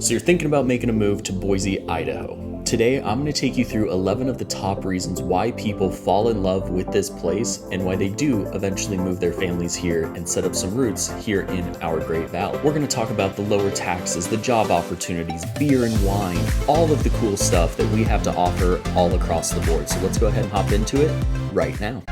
So you're thinking about making a move to Boise, Idaho. Today, I'm going to take you through 11 of the top reasons why people fall in love with this place and why they do eventually move their families here and set up some roots here in our Great Valley. We're going to talk about the lower taxes, the job opportunities, beer and wine, all of the cool stuff that we have to offer all across the board. So let's go ahead and hop into it right now.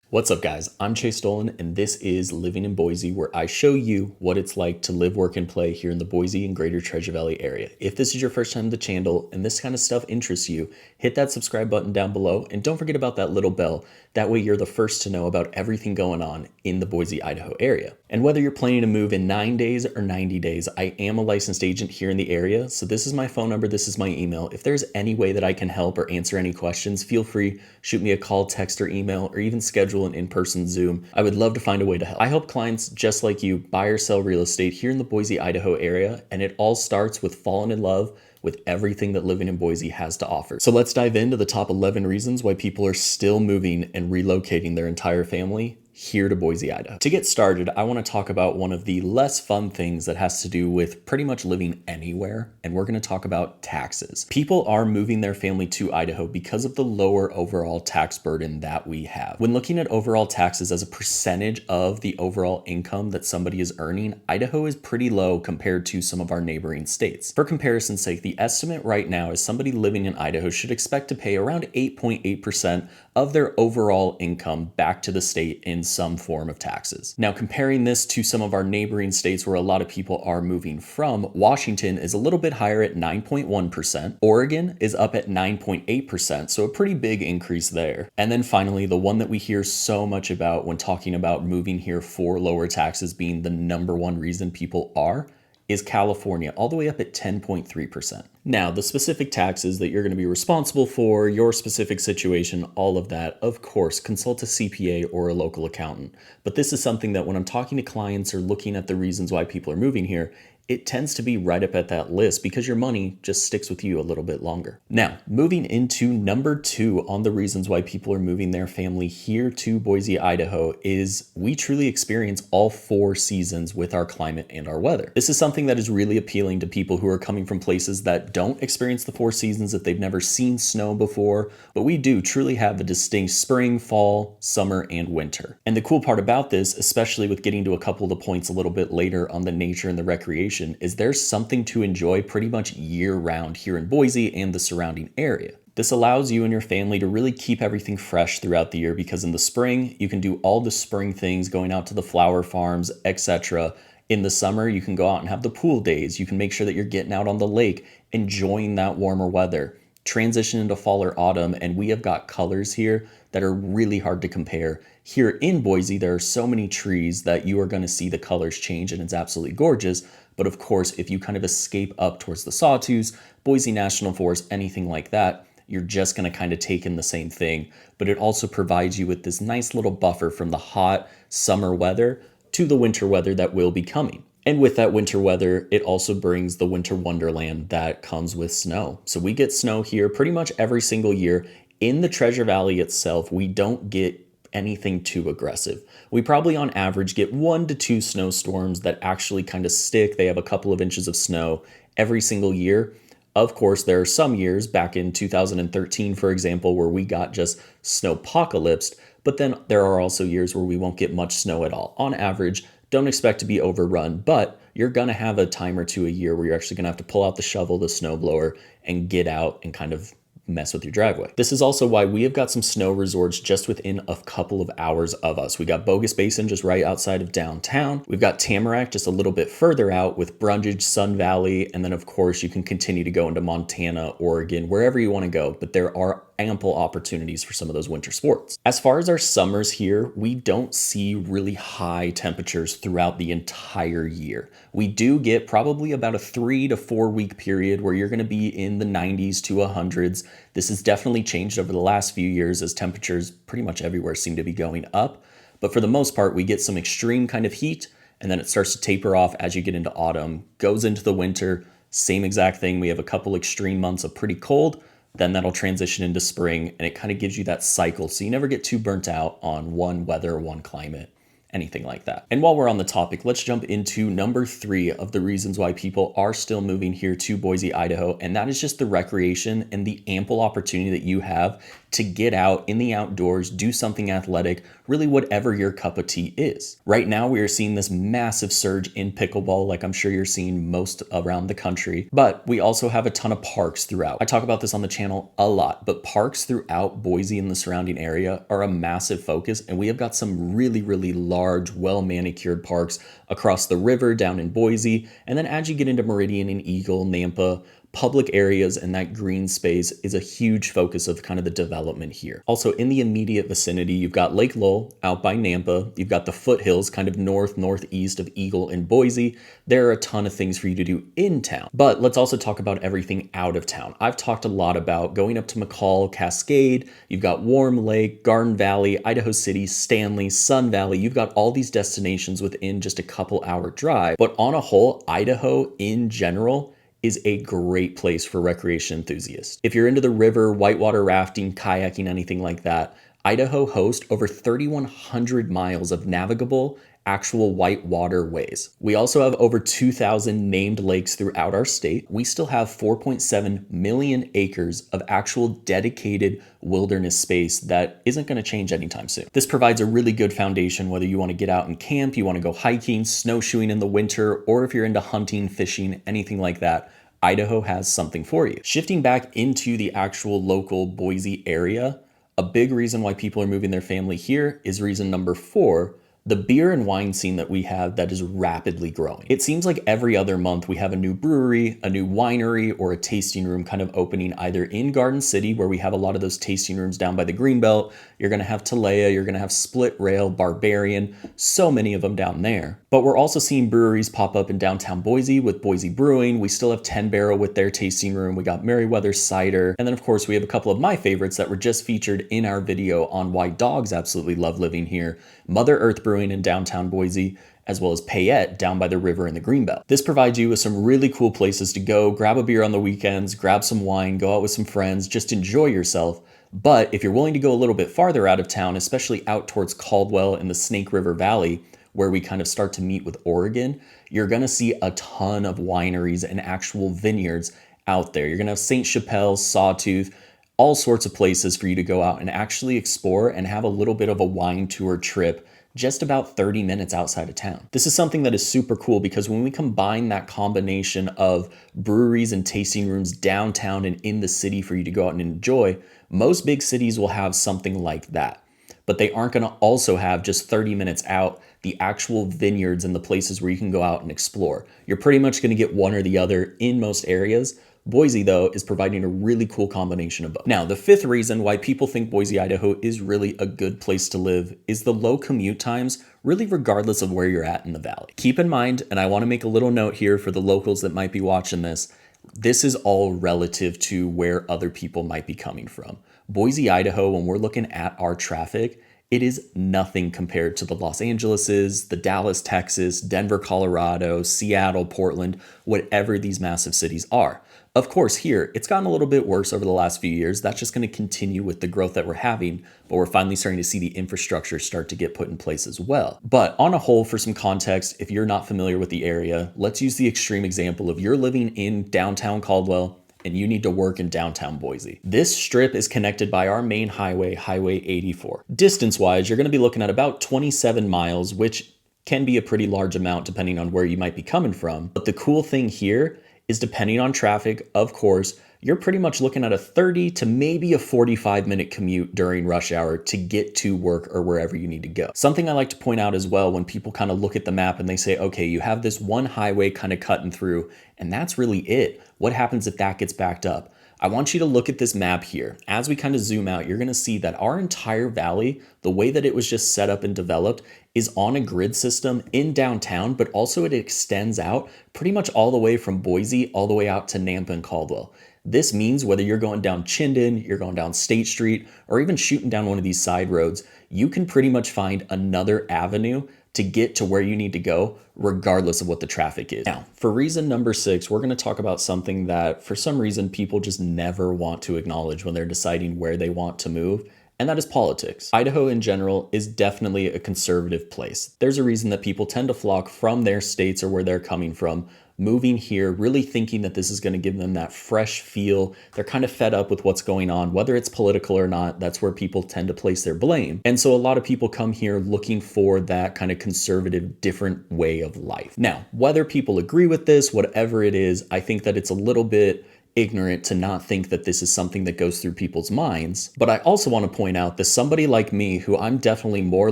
What's up, guys? I'm Chase Dolan, and this is Living in Boise, where I show you what it's like to live, work, and play here in the Boise and Greater Treasure Valley area. If this is your first time to the channel and this kind of stuff interests you, hit that subscribe button down below, and don't forget about that little bell. That way you're the first to know about everything going on in the Boise, Idaho area. And whether you're planning to move in 9 days or 90 days, I am a licensed agent here in the area, so this is my phone number, this is my email. If there's any way that I can help or answer any questions, feel free, shoot me a call, text, or email, or even schedule an in-person Zoom. I would love to find a way to help. I help clients just like you buy or sell real estate here in the Boise, Idaho area, and it all starts with falling in love with everything that living in Boise has to offer. So let's dive into the top 11 reasons why people are still moving and relocating their entire family here to Boise, Idaho. To get started, I want to talk about one of the less fun things that has to do with pretty much living anywhere, and we're going to talk about taxes. People are moving their family to Idaho because of the lower overall tax burden that we have. When looking at overall taxes as a percentage of the overall income that somebody is earning, Idaho is pretty low compared to some of our neighboring states. For comparison's sake, the estimate right now is somebody living in Idaho should expect to pay around 8.8% of their overall income back to the state in some form of taxes. Now, comparing this to some of our neighboring states where a lot of people are moving from, Washington is a little bit higher at 9.1%. Oregon is up at 9.8%, so a pretty big increase there. And then finally, the one that we hear so much about when talking about moving here for lower taxes being the number one reason people are, is California, all the way up at 10.3%. Now, the specific taxes that you're going to be responsible for, your specific situation, all of that, of course, consult a CPA or a local accountant. But this is something that when I'm talking to clients or looking at the reasons why people are moving here, it tends to be right up at that list because your money just sticks with you a little bit longer. Now, moving into number 2 on the reasons why people are moving their family here to Boise, Idaho is we truly experience all 4 seasons with our climate and our weather. This is something that is really appealing to people who are coming from places that don't experience the 4 seasons, that they've never seen snow before, but we do truly have a distinct spring, fall, summer, and winter. And the cool part about this, especially with getting to a couple of the points a little bit later on the nature and the recreation, is there's something to enjoy pretty much year-round here in Boise and the surrounding area. This allows you and your family to really keep everything fresh throughout the year because in the spring, you can do all the spring things, going out to the flower farms, etc. In the summer, you can go out and have the pool days. You can make sure that you're getting out on the lake, enjoying that warmer weather. Transition into fall or autumn, and we have got colors here that are really hard to compare. Here in Boise, there are so many trees that you are going to see the colors change, and it's absolutely gorgeous. But of course, if you kind of escape up towards the Sawtooths, Boise National Forest, anything like that, you're just going to kind of take in the same thing. But it also provides you with this nice little buffer from the hot summer weather to the winter weather that will be coming. And with that winter weather, it also brings the winter wonderland that comes with snow. So we get snow here pretty much every single year. In the Treasure Valley itself, we don't get anything too aggressive. We probably on average get 1 to 2 snowstorms that actually kind of stick. They have a couple of inches of snow every single year. Of course, there are some years back in 2013, for example, where we got just snowpocalypsed, but then there are also years where we won't get much snow at all. On average, don't expect to be overrun, but you're going to have a time or two a year where you're actually going to have to pull out the shovel, the snowblower, and get out and kind of mess with your driveway. This is also why we have got some snow resorts just within a couple of hours of us. We got Bogus Basin just right outside of downtown. We've got Tamarack just a little bit further out with Brundage, Sun Valley, and then of course you can continue to go into Montana, Oregon, wherever you want to go, but there are ample opportunities for some of those winter sports. As far as our summers here, we don't see really high temperatures throughout the entire year. We do get probably about a 3 to 4 week period where you're going to be in the 90s to 100s. This has definitely changed over the last few years as temperatures pretty much everywhere seem to be going up. But for the most part, we get some extreme kind of heat, and then it starts to taper off as you get into autumn, goes into the winter, same exact thing. We have a couple extreme months of pretty cold, then that'll transition into spring, and it kind of gives you that cycle so you never get too burnt out on one weather, one climate, anything like that. And while we're on the topic, let's jump into number 3 of the reasons why people are still moving here to Boise, Idaho, and that is just the recreation and the ample opportunity that you have to get out in the outdoors, do something athletic, really whatever your cup of tea is. Right now, we are seeing this massive surge in pickleball, like I'm sure you're seeing most around the country, but we also have a ton of parks throughout. I talk about this on the channel a lot, but parks throughout Boise and the surrounding area are a massive focus, and we have got some really, really large, well-manicured parks across the river down in Boise, and then as you get into Meridian and Eagle, Nampa, public areas and that green space is a huge focus of kind of the development here. Also in the immediate vicinity, you've got Lake Lowell out by Nampa. You've got the foothills kind of northeast of Eagle and Boise. There are a ton of things for you to do in town, but let's also talk about everything out of town. I've talked a lot about going up to McCall, Cascade. You've got Warm Lake, Garden Valley, Idaho City, Stanley, Sun Valley. You've got all these destinations within just a couple hour drive, but on a whole, Idaho in general is a great place for recreation enthusiasts. If you're into the river, whitewater rafting, kayaking, anything like that, Idaho hosts over 3,100 miles of navigable actual whitewater ways. We also have over 2,000 named lakes throughout our state. We still have 4.7 million acres of actual dedicated wilderness space that isn't going to change anytime soon. This provides a really good foundation whether you want to get out and camp, you want to go hiking, snowshoeing in the winter, or if you're into hunting, fishing, anything like that. Idaho has something for you. Shifting back into the actual local Boise area, a big reason why people are moving their family here is reason number 4, the beer and wine scene that we have that is rapidly growing. It seems like every other month we have a new brewery, a new winery, or a tasting room kind of opening either in Garden City, where we have a lot of those tasting rooms down by the Greenbelt. You're gonna have Talea, you're gonna have Split Rail, Barbarian, so many of them down there. But we're also seeing breweries pop up in downtown Boise with Boise Brewing. We still have 10 Barrel with their tasting room. We got Meriwether Cider. And then of course we have a couple of my favorites that were just featured in our video on why dogs absolutely love living here. Mother Earth Brewing in downtown Boise, as well as Payette down by the river in the Greenbelt. This provides you with some really cool places to go, grab a beer on the weekends, grab some wine, go out with some friends, just enjoy yourself. But if you're willing to go a little bit farther out of town, especially out towards Caldwell and the Snake River Valley, where we kind of start to meet with Oregon, you're gonna see a ton of wineries and actual vineyards out there. You're gonna have St. Chappelle, Sawtooth, all sorts of places for you to go out and actually explore and have a little bit of a wine tour trip just about 30 minutes outside of town. This is something that is super cool because when we combine that combination of breweries and tasting rooms downtown and in the city for you to go out and enjoy, most big cities will have something like that. But they aren't gonna also have just 30 minutes out the actual vineyards and the places where you can go out and explore. You're pretty much gonna get one or the other in most areas. Boise, though, is providing a really cool combination of both. Now, the 5th reason why people think Boise, Idaho is really a good place to live is the low commute times, really regardless of where you're at in the valley. Keep in mind, and I want to make a little note here for the locals that might be watching this, this is all relative to where other people might be coming from. Boise, Idaho, when we're looking at our traffic, it is nothing compared to the Los Angeleses, the Dallas, Texas, Denver, Colorado, Seattle, Portland, whatever these massive cities are. Of course, here, it's gotten a little bit worse over the last few years. That's just going to continue with the growth that we're having, but we're finally starting to see the infrastructure start to get put in place as well. But on a whole, for some context, if you're not familiar with the area, let's use the extreme example of you're living in downtown Caldwell and you need to work in downtown Boise. This strip is connected by our main highway, Highway 84. Distance-wise, you're going to be looking at about 27 miles, which can be a pretty large amount depending on where you might be coming from. But the cool thing here is depending on traffic, of course, you're pretty much looking at a 30 to maybe a 45-minute commute during rush hour to get to work or wherever you need to go. Something I like to point out as well when people kind of look at the map and they say, okay, you have this one highway kind of cutting through, and that's really it. What happens if that gets backed up? I want you to look at this map here. As we kind of zoom out, you're going to see that our entire valley, the way that it was just set up and developed, is on a grid system in downtown, but also it extends out pretty much all the way from Boise all the way out to Nampa and Caldwell. This means whether you're going down Chinden, you're going down State Street, or even shooting down one of these side roads, you can pretty much find another avenue to get to where you need to go, regardless of what the traffic is. Now, for reason number 6, we're going to talk about something that for some reason people just never want to acknowledge when they're deciding where they want to move, and that is politics. Idaho in general is definitely a conservative place. There's a reason that people tend to flock from their states or where they're coming from, moving here, really thinking that this is going to give them that fresh feel. They're kind of fed up with what's going on, whether it's political or not. That's where people tend to place their blame. And so a lot of people come here looking for that kind of conservative, different way of life. Now, whether people agree with this, whatever it is, I think that it's a little bit ignorant to not think that this is something that goes through people's minds. But I also want to point out that somebody like me, who I'm definitely more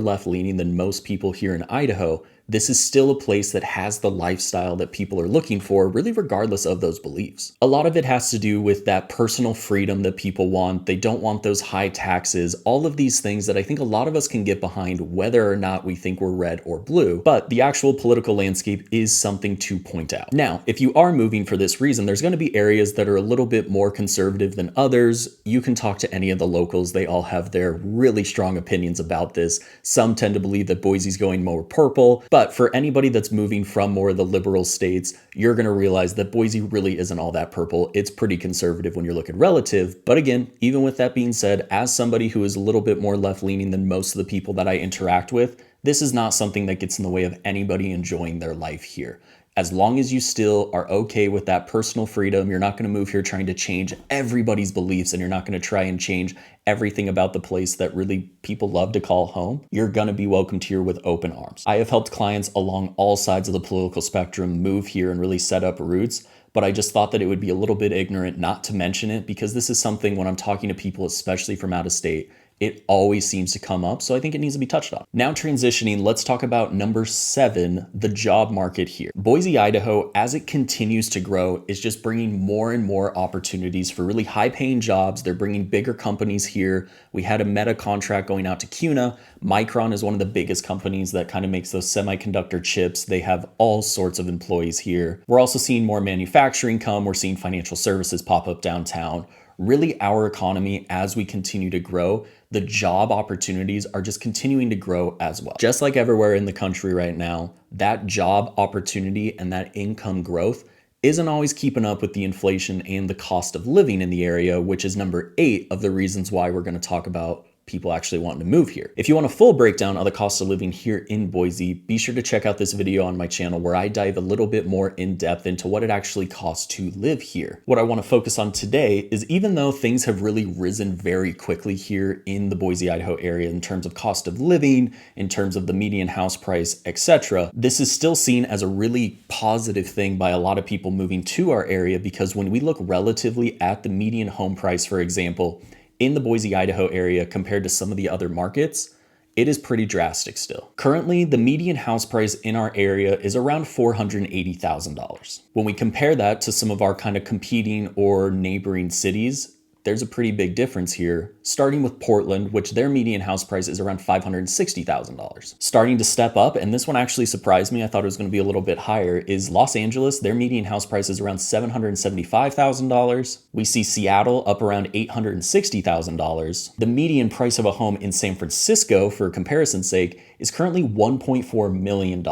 left-leaning than most people here in Idaho, this is still a place that has the lifestyle that people are looking for, really regardless of those beliefs. A lot of it has to do with that personal freedom that people want. They don't want those high taxes, all of these things that I think a lot of us can get behind whether or not we think we're red or blue. But the actual political landscape is something to point out. Now, if you are moving for this reason, there's going to be areas that are a little bit more conservative than others. You can talk to any of the locals. They all have their really strong opinions about this. Some tend to believe that Boise's going more purple. But for anybody that's moving from more of the liberal states, you're going to realize that Boise really isn't all that purple. It's pretty conservative when you're looking relative. But again, even with that being said, as somebody who is a little bit more left-leaning than most of the people that I interact with, this is not something that gets in the way of anybody enjoying their life here. As long as you still are okay with that personal freedom, you're not going to move here trying to change everybody's beliefs, and you're not going to try and change everything about the place that really people love to call home, you're going to be welcomed here with open arms. I have helped clients along all sides of the political spectrum move here and really set up roots, but I just thought that it would be a little bit ignorant not to mention it, because this is something when I'm talking to people, especially from out of state, it always seems to come up, so I think it needs to be touched on. Now transitioning, let's talk about number 7, the job market here. Boise, Idaho, as it continues to grow, is just bringing more and more opportunities for really high-paying jobs. They're bringing bigger companies here. We had a Meta contract going out to CUNA. Micron is one of the biggest companies that kind of makes those semiconductor chips. They have all sorts of employees here. We're also seeing more manufacturing come. We're seeing financial services pop up downtown. Really, our economy, as we continue to grow, the job opportunities are just continuing to grow as well. Just like everywhere in the country right now, that job opportunity and that income growth isn't always keeping up with the inflation and the cost of living in the area, which is number 8 of the reasons why we're going to talk about people actually wanting to move here. If you want a full breakdown of the cost of living here in Boise, be sure to check out this video on my channel where I dive a little bit more in depth into what it actually costs to live here. What I want to focus on today is, even though things have really risen very quickly here in the Boise, Idaho area in terms of cost of living, in terms of the median house price, etc., this is still seen as a really positive thing by a lot of people moving to our area, because when we look relatively at the median home price, for example, in the Boise, Idaho area compared to some of the other markets, it is pretty drastic still. Currently, the median house price in our area is around $480,000. When we compare that to some of our kind of competing or neighboring cities, there's a pretty big difference here, starting with Portland, which their median house price is around $560,000. Starting to step up, and this one actually surprised me, I thought it was going to be a little bit higher, is Los Angeles. Their median house price is around $775,000. We see Seattle up around $860,000. The median price of a home in San Francisco, for comparison's sake, is currently $1.4 million.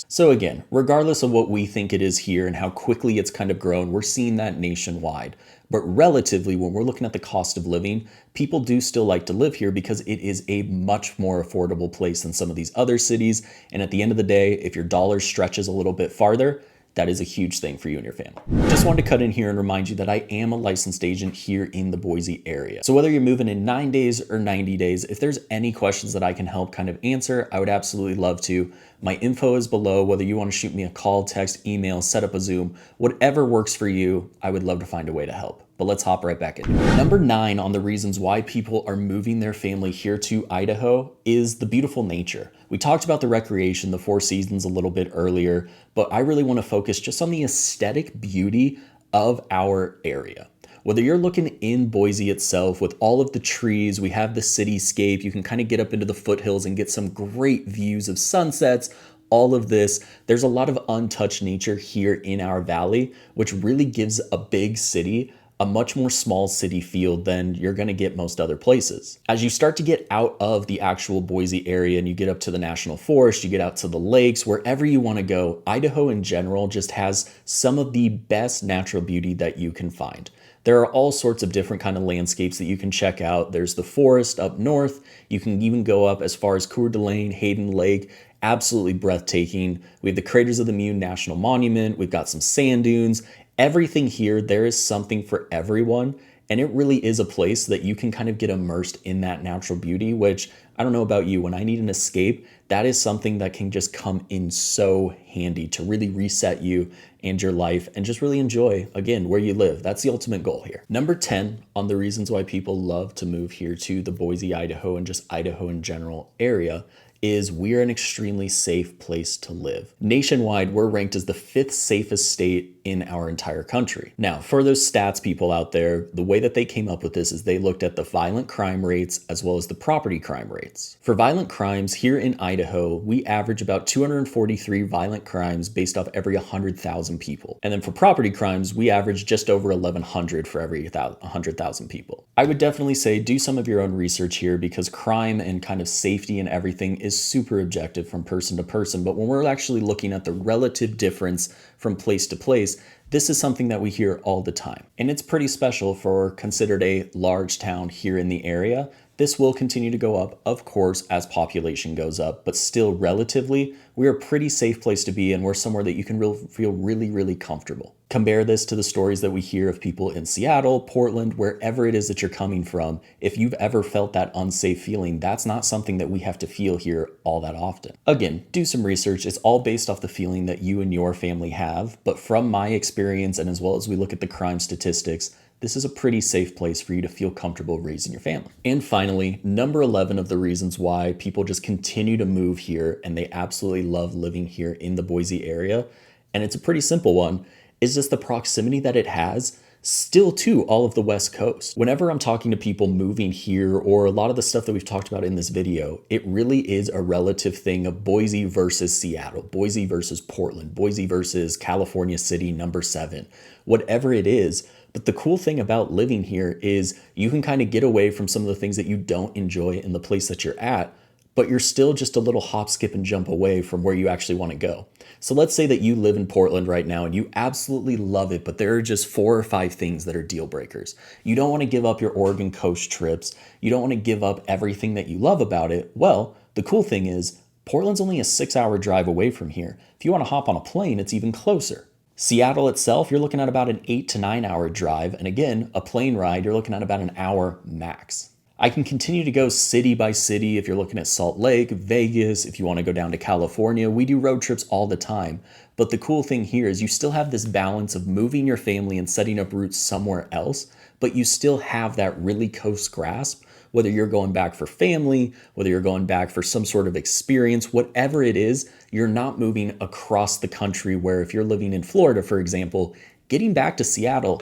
So again, regardless of what we think it is here and how quickly it's kind of grown, we're seeing that nationwide. But relatively, when we're looking at the cost of living, people do still like to live here because it is a much more affordable place than some of these other cities. And at the end of the day, if your dollar stretches a little bit farther, that is a huge thing for you and your family. Just wanted to cut in here and remind you that I am a licensed agent here in the Boise area. So whether you're moving in 9 days or 90 days, if there's any questions that I can help kind of answer, I would absolutely love to. My info is below, whether you want to shoot me a call, text, email, set up a Zoom, whatever works for you, I would love to find a way to help. But let's hop right back in. Number 9 on the reasons why people are moving their family here to Idaho is the beautiful nature. We talked about the recreation, the 4 seasons a little bit earlier, but I really want to focus just on the aesthetic beauty of our area. Whether you're looking in Boise itself with all of the trees, we have the cityscape, you can kind of get up into the foothills and get some great views of sunsets, all of this. There's a lot of untouched nature here in our valley, which really gives a big city a much more small city feel than you're going to get most other places. As you start to get out of the actual Boise area and you get up to the national forest, you get out to the lakes, wherever you want to go, Idaho in general just has some of the best natural beauty that you can find. There are all sorts of different kind of landscapes that you can check out. There's the forest up north. You can even go up as far as Coeur d'Alene, Hayden Lake. Absolutely breathtaking. We have the Craters of the Moon National Monument. We've got some sand dunes. Everything here, there is something for everyone. And it really is a place that you can kind of get immersed in that natural beauty, which I don't know about you, when I need an escape, that is something that can just come in so handy to really reset you and your life and just really enjoy, again, where you live. That's the ultimate goal here. Number 10 on the reasons why people love to move here to the Boise, Idaho, and just Idaho in general area is we're an extremely safe place to live. Nationwide, we're ranked as the 5th safest state in our entire country. Now, for those stats people out there, the way that they came up with this is they looked at the violent crime rates as well as the property crime rates. For violent crimes here in Idaho, we average about 243 violent crimes based off every 100,000 people. And then for property crimes, we average just over 1,100 for every 100,000 people. I would definitely say do some of your own research here because crime and kind of safety and everything is super objective from person to person. But when we're actually looking at the relative difference from place to place, this is something that we hear all the time. And it's pretty special for considered a large town here in the area. This will continue to go up, of course, as population goes up, but still relatively, we're a pretty safe place to be and we're somewhere that you can feel really, really comfortable. Compare this to the stories that we hear of people in Seattle, Portland, wherever it is that you're coming from. If you've ever felt that unsafe feeling, that's not something that we have to feel here all that often. Again, do some research. It's all based off the feeling that you and your family have. But from my experience, and as well as we look at the crime statistics, this is a pretty safe place for you to feel comfortable raising your family. And finally, number 11 of the reasons why people just continue to move here and they absolutely love living here in the Boise area, and it's a pretty simple one, is just the proximity that it has still to all of the West Coast. Whenever I'm talking to people moving here or a lot of the stuff that we've talked about in this video, it really is a relative thing of Boise versus Seattle, Boise versus Portland, Boise versus California City number 7, whatever it is. But the cool thing about living here is you can kind of get away from some of the things that you don't enjoy in the place that you're at, but you're still just a little hop, skip, and jump away from where you actually want to go. So let's say that you live in Portland right now and you absolutely love it, but there are just 4 or 5 things that are deal breakers. You don't want to give up your Oregon coast trips. You don't want to give up everything that you love about it. Well, the cool thing is Portland's only a 6-hour drive away from here. If you want to hop on a plane, it's even closer. Seattle itself, you're looking at about an 8 to 9 hour drive. And again, a plane ride, you're looking at about an hour max. I can continue to go city by city if you're looking at Salt Lake, Vegas, if you want to go down to California. We do road trips all the time. But the cool thing here is you still have this balance of moving your family and setting up roots somewhere else, but you still have that really close grasp, whether you're going back for family, whether you're going back for some sort of experience, whatever it is, you're not moving across the country where if you're living in Florida, for example, getting back to Seattle,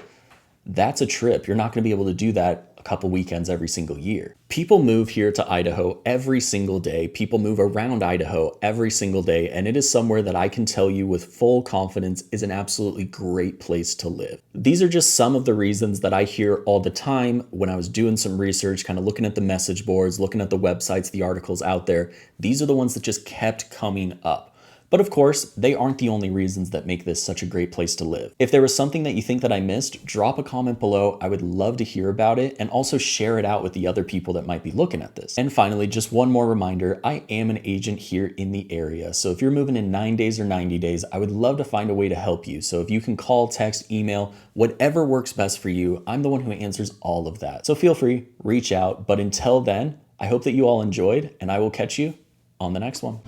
that's a trip. You're not going to be able to do that a couple weekends every single year. People move here to Idaho every single day. People move around Idaho every single day. And it is somewhere that I can tell you with full confidence is an absolutely great place to live. These are just some of the reasons that I hear all the time when I was doing some research, kind of looking at the message boards, looking at the websites, the articles out there. These are the ones that just kept coming up. But of course, they aren't the only reasons that make this such a great place to live. If there was something that you think that I missed, drop a comment below. I would love to hear about it and also share it out with the other people that might be looking at this. And finally, just one more reminder, I am an agent here in the area. So if you're moving in 9 days or 90 days, I would love to find a way to help you. So if you can call, text, email, whatever works best for you, I'm the one who answers all of that. So feel free, reach out. But until then, I hope that you all enjoyed and I will catch you on the next one.